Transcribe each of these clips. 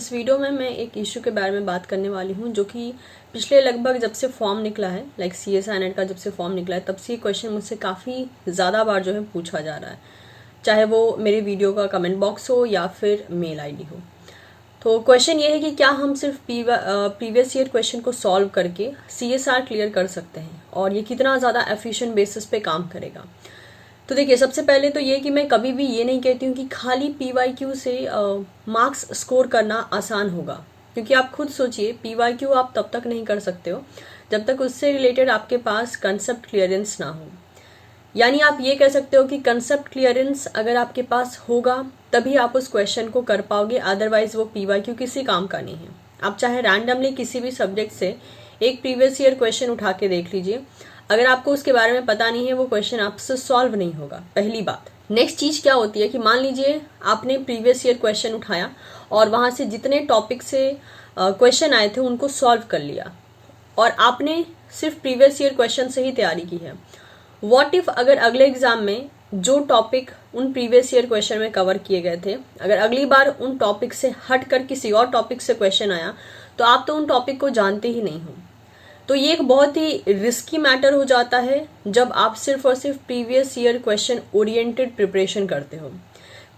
इस वीडियो में मैं एक इशू के बारे में बात करने वाली हूँ जो कि पिछले लगभग जब से फॉर्म निकला है, लाइक CSI नेट का जब से फॉर्म निकला है तब से ये क्वेश्चन मुझसे काफ़ी ज़्यादा बार जो है पूछा जा रहा है, चाहे वो मेरे वीडियो का कमेंट बॉक्स हो या फिर मेल आईडी हो। तो क्वेश्चन ये है कि क्या हम सिर्फ प्रीवियस ईयर क्वेश्चन को सॉल्व करके CSR क्लियर कर सकते हैं और ये कितना ज़्यादा एफिशिएंट बेसिस पे काम करेगा। तो देखिए, सबसे पहले तो ये कि मैं कभी भी ये नहीं कहती हूँ कि खाली PYQ से मार्क्स स्कोर करना आसान होगा, क्योंकि आप खुद सोचिए PYQ आप तब तक नहीं कर सकते हो जब तक उससे रिलेटेड आपके पास कंसेप्ट क्लियरेंस ना हो। यानी आप ये कह सकते हो कि कंसेप्ट क्लियरेंस अगर आपके पास होगा तभी आप उस क्वेश्चन को कर पाओगे, अदरवाइज वो PYQ किसी काम का नहीं है। आप चाहे रैंडमली किसी भी सब्जेक्ट से एक प्रीवियस ईयर क्वेश्चन उठा के देख लीजिए, अगर आपको उसके बारे में पता नहीं है वो क्वेश्चन आपसे सॉल्व नहीं होगा, पहली बात। नेक्स्ट चीज क्या होती है कि मान लीजिए आपने प्रीवियस ईयर क्वेश्चन उठाया और वहां से जितने टॉपिक से क्वेश्चन आए थे उनको सॉल्व कर लिया और आपने सिर्फ प्रीवियस ईयर क्वेश्चन से ही तैयारी की है। व्हाट इफ अगर अगले एग्जाम में जो टॉपिक उन प्रीवियस ईयर क्वेश्चन में कवर किए गए थे, अगर अगली बार उन टॉपिक से हट कर किसी और टॉपिक से क्वेश्चन आया तो आप तो उन टॉपिक को जानते ही नहीं हो। तो ये एक बहुत ही रिस्की मैटर हो जाता है जब आप सिर्फ और सिर्फ previous year question oriented preparation करते हो।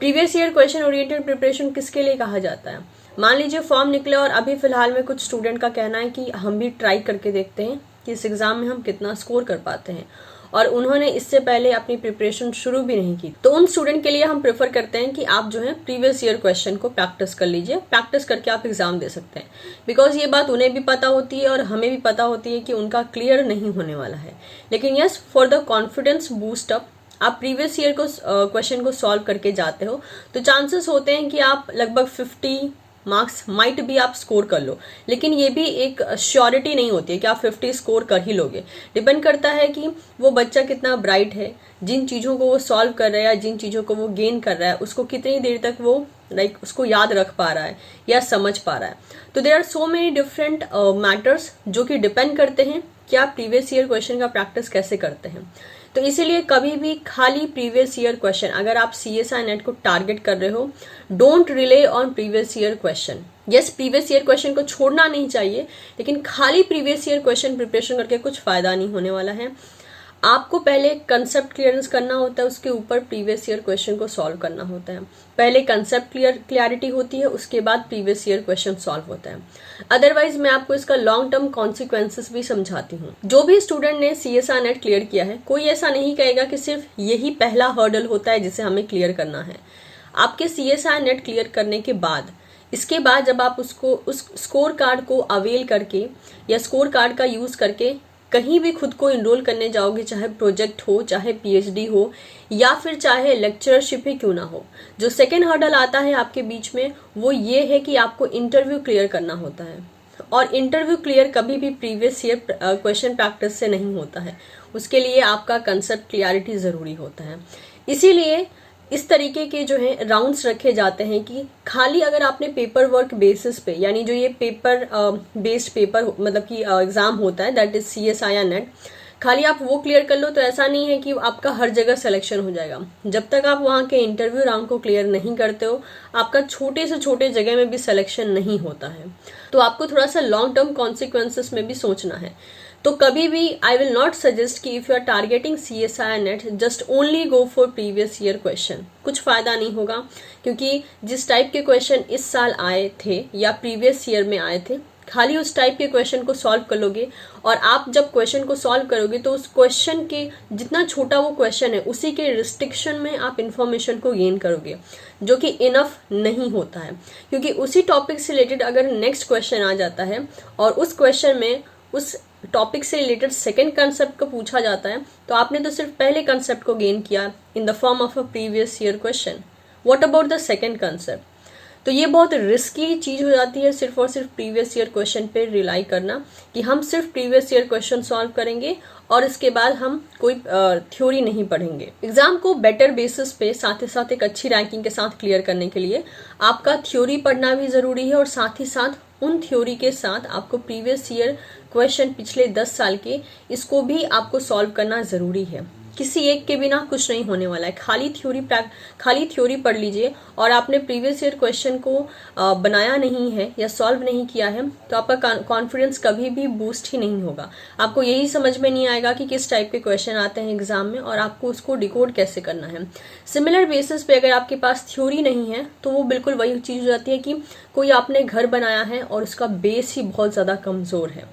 Previous year question oriented preparation किसके लिए कहा जाता है? मान लीजिए फॉर्म निकले और अभी फिलहाल में कुछ स्टूडेंट का कहना है कि हम भी ट्राई करके देखते हैं कि इस एग्जाम में हम कितना स्कोर कर पाते हैं, और उन्होंने इससे पहले अपनी प्रिपरेशन शुरू भी नहीं की। तो उन स्टूडेंट के लिए हम प्रेफर करते हैं कि आप जो है प्रीवियस ईयर क्वेश्चन को प्रैक्टिस कर लीजिए, प्रैक्टिस करके आप एग्जाम दे सकते हैं। बिकॉज ये बात उन्हें भी पता होती है और हमें भी पता होती है कि उनका क्लियर नहीं होने वाला है। लेकिन yes, for the confidence boost up आप प्रीवियस ईयर को क्वेश्चन को सॉल्व करके जाते हो तो चांसेस होते हैं कि आप लगभग 50 मार्क्स माइट भी आप स्कोर कर लो। लेकिन ये भी एक श्योरिटी नहीं होती है कि आप 50 स्कोर कर ही लोगे। डिपेंड करता है कि वो बच्चा कितना ब्राइट है, जिन चीज़ों को वो सॉल्व कर रहा है या जिन चीज़ों को वो गेन कर रहा है उसको कितनी देर तक वो उसको याद रख पा रहा है या समझ पा रहा है। तो there are so many different matters जो कि डिपेंड करते हैं कि आप प्रीवियस ईयर क्वेश्चन का प्रैक्टिस कैसे करते हैं। तो इसीलिए कभी भी खाली प्रीवियस ईयर क्वेश्चन, अगर आप CSI नेट को टारगेट कर रहे हो, don't relay on previous year question. Yes, previous year question को छोड़ना नहीं चाहिए, लेकिन खाली प्रीवियस ईयर क्वेश्चन प्रिपरेशन करके कुछ फायदा नहीं होने वाला है। आपको पहले कंसेप्ट क्लियरेंस करना होता है, उसके ऊपर प्रीवियस ईयर क्वेश्चन को सॉल्व करना होता है। पहले कंसेप्ट क्लियरिटी होती है, उसके बाद प्रीवियस ईयर क्वेश्चन सॉल्व होता है। अदरवाइज मैं आपको इसका लॉन्ग टर्म कॉन्सिक्वेंसेस भी समझाती हूँ। जो भी स्टूडेंट ने CSI नेट क्लियर किया है, कोई ऐसा नहीं कहेगा कि सिर्फ यही पहला हर्डल होता है जिसे हमें क्लियर करना है। आपके CSI नेट क्लियर करने के बाद, इसके बाद जब आप उसको उस स्कोर कार्ड को अवेल करके या स्कोर कार्ड का यूज करके कहीं भी खुद को इनरोल करने जाओगे, चाहे प्रोजेक्ट हो, चाहे PhD हो या फिर चाहे लेक्चरशिप ही क्यों ना हो, जो सेकेंड हर्डल आता है आपके बीच में वो ये है कि आपको इंटरव्यू क्लियर करना होता है। और इंटरव्यू क्लियर कभी भी प्रीवियस ईयर क्वेश्चन प्रैक्टिस से नहीं होता है, उसके लिए आपका कंसेप्ट क्लियरिटी जरूरी होता है। इसीलिए इस तरीके के जो है राउंड्स रखे जाते हैं कि खाली अगर आपने पेपर वर्क बेसिस पे, यानी जो ये पेपर बेस्ड पेपर मतलब कि एग्जाम होता है, दैट इज CSI नेट, खाली आप वो क्लियर कर लो तो ऐसा नहीं है कि आपका हर जगह सिलेक्शन हो जाएगा। जब तक आप वहाँ के इंटरव्यू राउंड को क्लियर नहीं करते हो, आपका छोटे से छोटे जगह में भी सिलेक्शन नहीं होता है। तो आपको थोड़ा सा लॉन्ग टर्म कॉन्सिक्वेंसेस में भी सोचना है। तो कभी भी आई विल नॉट सजेस्ट कि if you are targeting CSI NET just only go for previous year question. कुछ फायदा नहीं होगा, क्योंकि जिस टाइप के क्वेश्चन इस साल आए थे या प्रीवियस ईयर में आए थे, खाली उस टाइप के क्वेश्चन को सॉल्व कर लोगे और आप जब क्वेश्चन को सॉल्व करोगे तो उस क्वेश्चन के जितना छोटा वो क्वेश्चन है उसी के रिस्ट्रिक्शन में आप इंफॉर्मेशन को गेन करोगे, जो कि इनफ नहीं होता है। क्योंकि उसी टॉपिक से रिलेटेड अगर नेक्स्ट क्वेश्चन आ जाता है और उस क्वेश्चन में उस टॉपिक से रिलेटेड सेकेंड कंसेप्ट को पूछा जाता है, तो आपने तो सिर्फ पहले कंसेप्ट को गेन किया in the form of a previous year question. What about the second concept? तो ये बहुत रिस्की चीज हो जाती है सिर्फ और सिर्फ प्रीवियस ईयर क्वेश्चन पे रिलाई करना, कि हम सिर्फ प्रीवियस ईयर क्वेश्चन सॉल्व करेंगे और इसके बाद हम कोई थ्योरी नहीं पढ़ेंगे। एग्जाम को बेटर बेसिस पे साथ ही साथ एक अच्छी रैंकिंग के साथ क्लियर करने के लिए आपका थ्योरी पढ़ना भी जरूरी है, और साथ ही साथ उन थ्योरी के साथ आपको प्रीवियस ईयर क्वेश्चन पिछले 10 साल के, इसको भी आपको सॉल्व करना जरूरी है। किसी एक के बिना कुछ नहीं होने वाला है। खाली थ्योरी पढ़ लीजिए और आपने प्रीवियस ईयर क्वेश्चन को बनाया नहीं है या सॉल्व नहीं किया है तो आपका कॉन्फिडेंस कभी भी बूस्ट ही नहीं होगा। आपको यही समझ में नहीं आएगा कि किस टाइप के क्वेश्चन आते हैं एग्जाम में और आपको उसको डिकोड कैसे करना है। सिमिलर बेसिस पे अगर आपके पास थ्योरी नहीं है तो वो बिल्कुल वही चीज हो जाती है कि कोई आपने घर बनाया है और उसका बेस ही बहुत ज्यादा कमजोर है।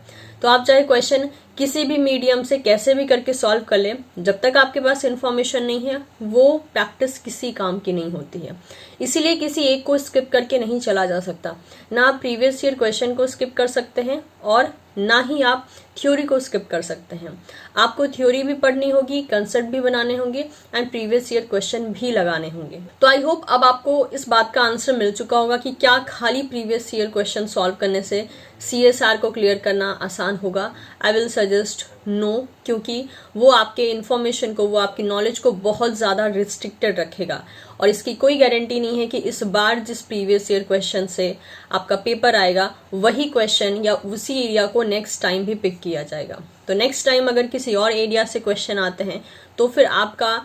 तो आप चाहे क्वेश्चन किसी भी मीडियम से कैसे भी करके सॉल्व कर ले, जब तक आपके पास इन्फॉर्मेशन नहीं है वो प्रैक्टिस किसी काम की नहीं होती है। इसीलिए किसी एक को स्किप करके नहीं चला जा सकता। ना आप प्रीवियस ईयर क्वेश्चन को स्किप कर सकते हैं और ना ही आप थ्योरी को स्किप कर सकते हैं। आपको थ्योरी भी पढ़नी होगी, कंसेप्ट भी बनाने होंगे एंड प्रीवियस ईयर क्वेश्चन भी लगाने होंगे। तो आई होप अब आपको इस बात का आंसर मिल चुका होगा कि क्या खाली प्रीवियस ईयर क्वेश्चन सॉल्व करने से CSR को क्लियर करना आसान होगा। आई विल सजेस्ट नो, क्योंकि वो आपके इन्फॉर्मेशन को, वो आपकी नॉलेज को बहुत ज्यादा रिस्ट्रिक्टेड रखेगा और इसकी कोई गारंटी नहीं है कि इस बार जिस प्रीवियस ईयर क्वेश्चन से आपका पेपर आएगा वही क्वेश्चन या उसी एरिया को नेक्स्ट टाइम भी पिक किया जाएगा। तो नेक्स्ट टाइम अगर किसी और एरिया से क्वेश्चन आते हैं तो फिर आपका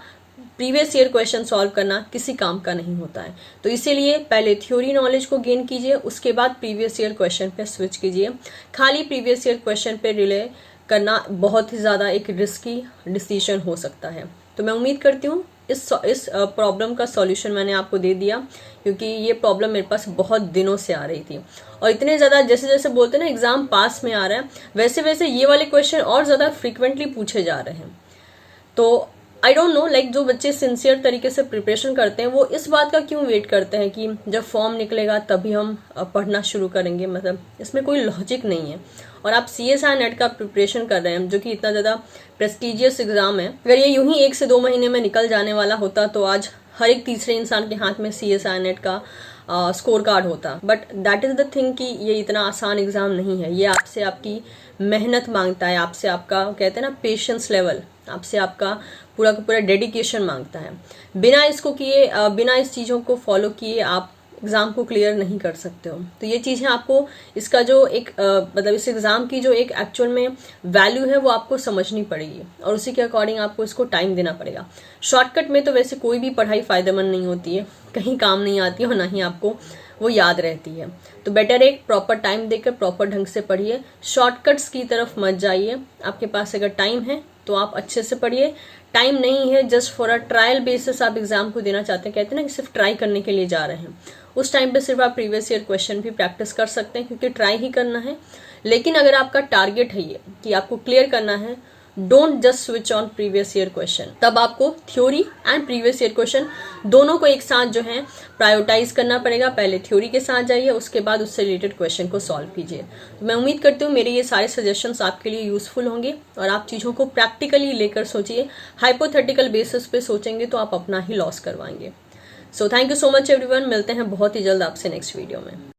प्रीवियस ईयर क्वेश्चन सॉल्व करना किसी काम का नहीं होता है। तो इसीलिए पहले थ्योरी नॉलेज को गेन कीजिए, उसके बाद प्रीवियस ईयर क्वेश्चन पे स्विच कीजिए। खाली प्रीवियस ईयर क्वेश्चन पे रिले करना बहुत ही ज्यादा एक रिस्की डिसीजन हो सकता है। तो मैं उम्मीद करती हूँ इस प्रॉब्लम का सॉल्यूशन मैंने आपको दे दिया, क्योंकि ये प्रॉब्लम मेरे पास बहुत दिनों से आ रही थी और इतने ज्यादा जैसे जैसे बोलते हैं ना एग्जाम पास में आ रहा है वैसे वैसे ये वाले क्वेश्चन और ज्यादा फ्रिक्वेंटली पूछे जा रहे हैं। तो आई डोंट नो, लाइक जो बच्चे सिंसियर तरीके से प्रिपरेशन करते हैं वो इस बात का क्यों वेट करते हैं कि जब फॉर्म निकलेगा तभी हम पढ़ना शुरू करेंगे। मतलब इसमें कोई लॉजिक नहीं है। और आप CSR नेट का प्रिपरेशन कर रहे हैं जो कि इतना ज्यादा प्रेस्टिजियस एग्जाम है, अगर ये यूं ही 1 से 2 महीने में निकल जाने वाला होता तो आज हर एक तीसरे इंसान के हाथ में CSR नेट का स्कोर कार्ड होता। But that is the thing कि ये इतना आसान एग्जाम नहीं है। ये आपसे आपकी मेहनत मांगता है, आपसे आपका कहते हैं ना पेशेंस लेवल, आपसे आपका पूरा का पूरा डेडिकेशन मांगता है। बिना इसको किए, बिना इस चीजों को फॉलो किए आप एग्जाम को क्लियर नहीं कर सकते हो। तो ये चीजें आपको, इसका जो एक मतलब इस एग्जाम की जो एक एक्चुअल में वैल्यू है वो आपको समझनी पड़ेगी और उसी के अकॉर्डिंग आपको इसको टाइम देना पड़ेगा। शॉर्टकट में तो वैसे कोई भी पढ़ाई फायदेमंद नहीं होती है, कहीं काम नहीं आती है और ना ही आपको वो याद रहती है। तो बेटर एक प्रॉपर टाइम देकर प्रॉपर ढंग से पढ़िए, शॉर्टकट्स की तरफ मत जाइए। आपके पास अगर टाइम है तो आप अच्छे से पढ़िए, टाइम नहीं है just for a trial basis आप एग्जाम को देना चाहते हैं, कहते हैं ना कि सिर्फ ट्राई करने के लिए जा रहे हैं, उस टाइम पे सिर्फ आप प्रीवियस ईयर क्वेश्चन भी प्रैक्टिस कर सकते हैं क्योंकि ट्राई ही करना है। लेकिन अगर आपका टारगेट है ये कि आपको क्लियर करना है, don't just switch on previous year question. तब आपको theory and previous year question दोनों को एक साथ जो है प्रायोरिटाइज करना पड़ेगा। पहले थ्योरी के साथ जाइए, उसके बाद उससे रिलेटेड क्वेश्चन को सॉल्व कीजिए। तो मैं उम्मीद करती हूँ मेरे ये सारे सजेशंस आपके लिए यूजफुल होंगे और आप चीजों को प्रैक्टिकली लेकर सोचिए। हाइपोथेटिकल बेसिस पे सोचेंगे तो आप अपना ही लॉस करवाएंगे। So thank you so much everyone, मिलते हैं बहुत ही जल्द आपसे नेक्स्ट वीडियो में।